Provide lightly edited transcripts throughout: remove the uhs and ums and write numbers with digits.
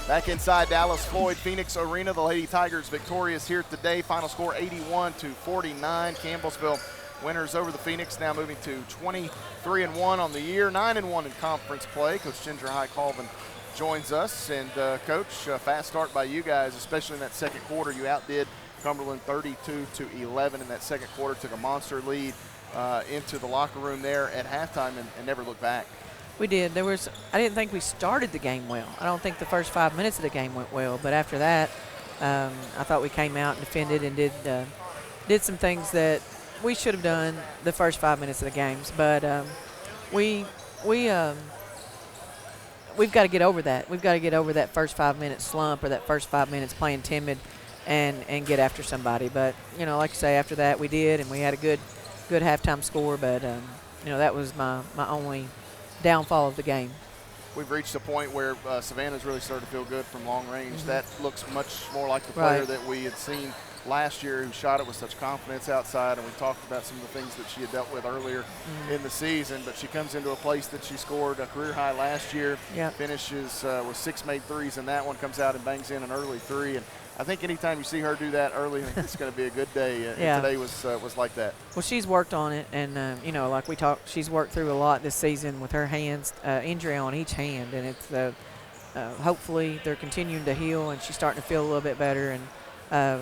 Back inside Dallas Floyd Phoenix Arena, the Lady Tigers victorious here today. Final score 81-49. Campbellsville winners over the Phoenix, now moving to 23-1 on the year, 9-1 in conference play. Coach Ginger High Colvin joins us. And Coach, fast start by you guys, especially in that second quarter. You outdid Cumberland 32-11 in that second quarter, took a monster lead into the locker room there at halftime and never looked back. We did. I didn't think we started the game well. I don't think the first 5 minutes of the game went well, but after that, I thought we came out and defended and did some things that we should have done the first 5 minutes of the games. But we've got to get over that. We've got to get over that first 5 minute slump or that first 5 minutes playing timid and get after somebody. But like you say, after that we did, and we had a good halftime score. But that was my only downfall of the game. We've reached a point where Savannah's really started to feel good from long range. That looks much more like the player that we had seen last year, who shot it with such confidence outside, and we talked about some of the things that she had dealt with earlier in the season. But she comes into a place that she scored a career high last year, finishes with 6 made threes, and that one comes out and bangs in an early three. And I think anytime you see her do that early, it's going to be a good day. And today was like that. Well, she's worked on it, and like we talked, she's worked through a lot this season with her hands, injury on each hand, and it's hopefully they're continuing to heal, and she's starting to feel a little bit better and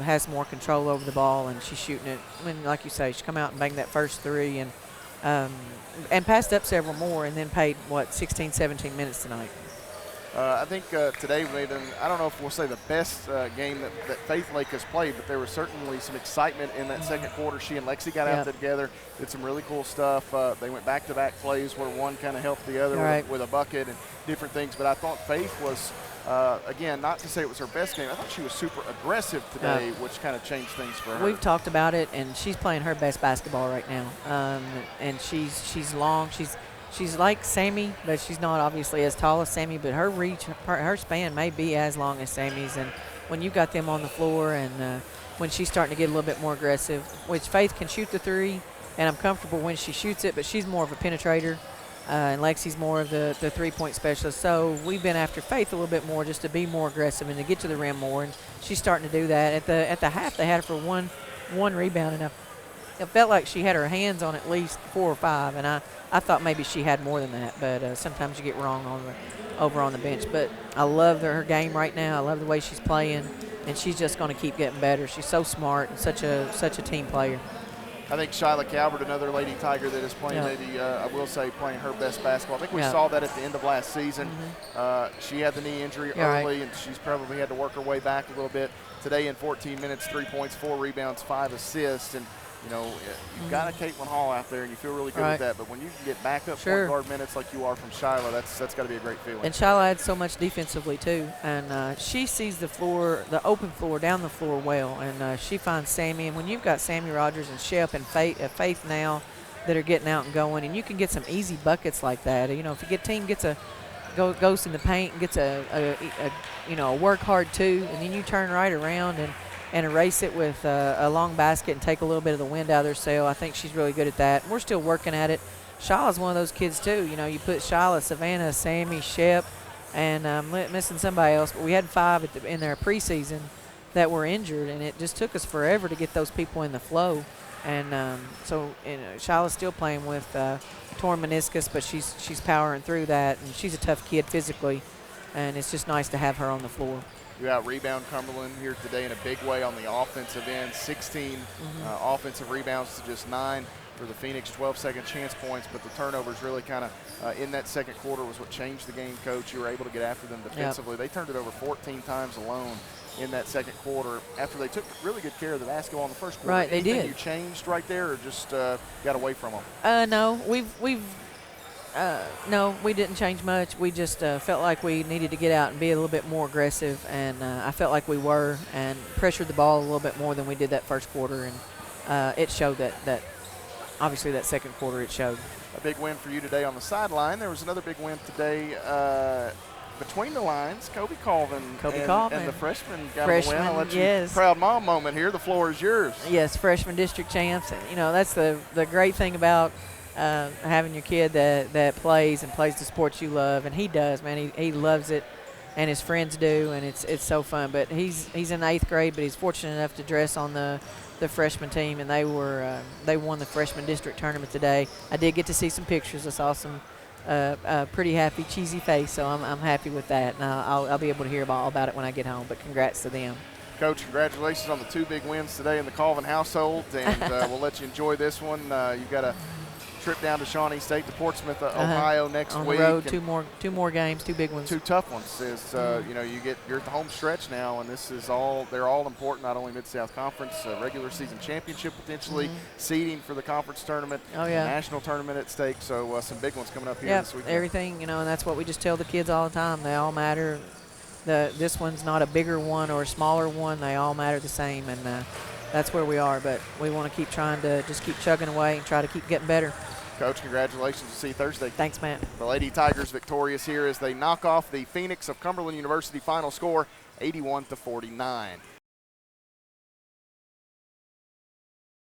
has more control over the ball, and she's shooting it. I mean, like you say, she come out and banged that first three and passed up several more, and then played 16, 17 minutes tonight. I think today made I don't know if we'll say the best game that Faith Lake has played, but there was certainly some excitement in that second quarter. She and Lexi got out there together, did some really cool stuff. They went back-to-back plays where one kind of helped the other with a bucket and different things. But I thought Faith was, again, not to say it was her best game, I thought she was super aggressive today, which kind of changed things for her. We've talked about it, and she's playing her best basketball right now. And she's long. She's like Sammy, but she's not obviously as tall as Sammy, but her reach, her span may be as long as Sammy's. And when you got them on the floor and when she's starting to get a little bit more aggressive, which Faith can shoot the three, and I'm comfortable when she shoots it, but she's more of a penetrator, and Lexi's more of the three-point specialist. So we've been after Faith a little bit more just to be more aggressive and to get to the rim more, and she's starting to do that. At the half, they had her for one rebound, and it felt like she had her hands on at least 4 or 5, and I thought maybe she had more than that, but sometimes you get wrong over on the bench. But I love her game right now. I love the way she's playing, and she's just going to keep getting better. She's so smart and such a team player. I think Shyla Calvert, another Lady Tiger that is playing maybe, I will say, playing her best basketball. I think we saw that at the end of last season. She had the knee injury early, and she's probably had to work her way back a little bit. Today in 14 minutes, 3 points, 4 rebounds, 5 assists, and you've got a Caitlin Hall out there, and you feel really good with that. But when you can get back up point guard minutes like you are from Shyla, that's got to be a great feeling. And Shyla adds so much defensively too, and she sees the floor, the open floor, down the floor well, and she finds Sammy. And when you've got Sammy Rogers and Shep and Faith now that are getting out and going, and you can get some easy buckets like that. If a team gets goes in the paint and gets a work hard too, and then you turn right around and erase it with a long basket and take a little bit of the wind out of their sail. I think she's really good at that. We're still working at it. Shyla's one of those kids too. You put Shyla, Savannah, Sammy, Shep, and I'm missing somebody else, but we had 5 in their preseason that were injured, and it just took us forever to get those people in the flow. And so Shyla's still playing with torn meniscus, but she's powering through that, and she's a tough kid physically, and it's just nice to have her on the floor. You out-rebound Cumberland here today in a big way on the offensive end. 16 offensive rebounds to just 9 for the Phoenix, 12 second chance points, but the turnovers really kind of in that second quarter was what changed the game, Coach. You were able to get after them defensively. They turned it over 14 times alone in that second quarter after they took really good care of the basketball in the first quarter. Right, they did. You changed right there, or just got away from them? No, no, we didn't change much. We just felt like we needed to get out and be a little bit more aggressive, and I felt like we were, and pressured the ball a little bit more than we did that first quarter, and it showed that obviously that second quarter it showed. A big win for you today on the sideline. There was another big win today between the lines. Colvin and the freshman got a win. I'll let you, proud mom moment here. The floor is yours. Yes, freshman district champs. That's the great thing about having your kid that plays the sports you love, and he does, man. He loves it. and his friends do, and it's so fun. But he's in 8th grade, but he's fortunate enough to dress on the freshman team, and they won the freshman district tournament today. I did get to see some pictures. I saw some pretty happy, cheesy face, so I'm happy with that. And I'll be able to hear all about it when I get home. But congrats to them. Coach, congratulations on the 2 big wins today in the Colvin household, and we'll let you enjoy this one. You've got a trip down to Shawnee State to Portsmouth, Ohio next on week. On the road, two more games, 2 big ones. 2 tough ones. You know, you're at the home stretch now, and this is they're all important. Not only Mid-South Conference, regular season championship potentially, seeding for the conference tournament, national tournament at stake. So some big ones coming up here this weekend. Everything, you know, and that's what we just tell the kids all the time. They all matter. This one's not a bigger one or a smaller one. They all matter the same, and that's where we are. But we want to keep trying to just keep chugging away and try to keep getting better. Coach, congratulations. We'll see you Thursday. Thanks, Matt. The Lady Tigers victorious here as they knock off the Phoenix of Cumberland University. Final score 81-49.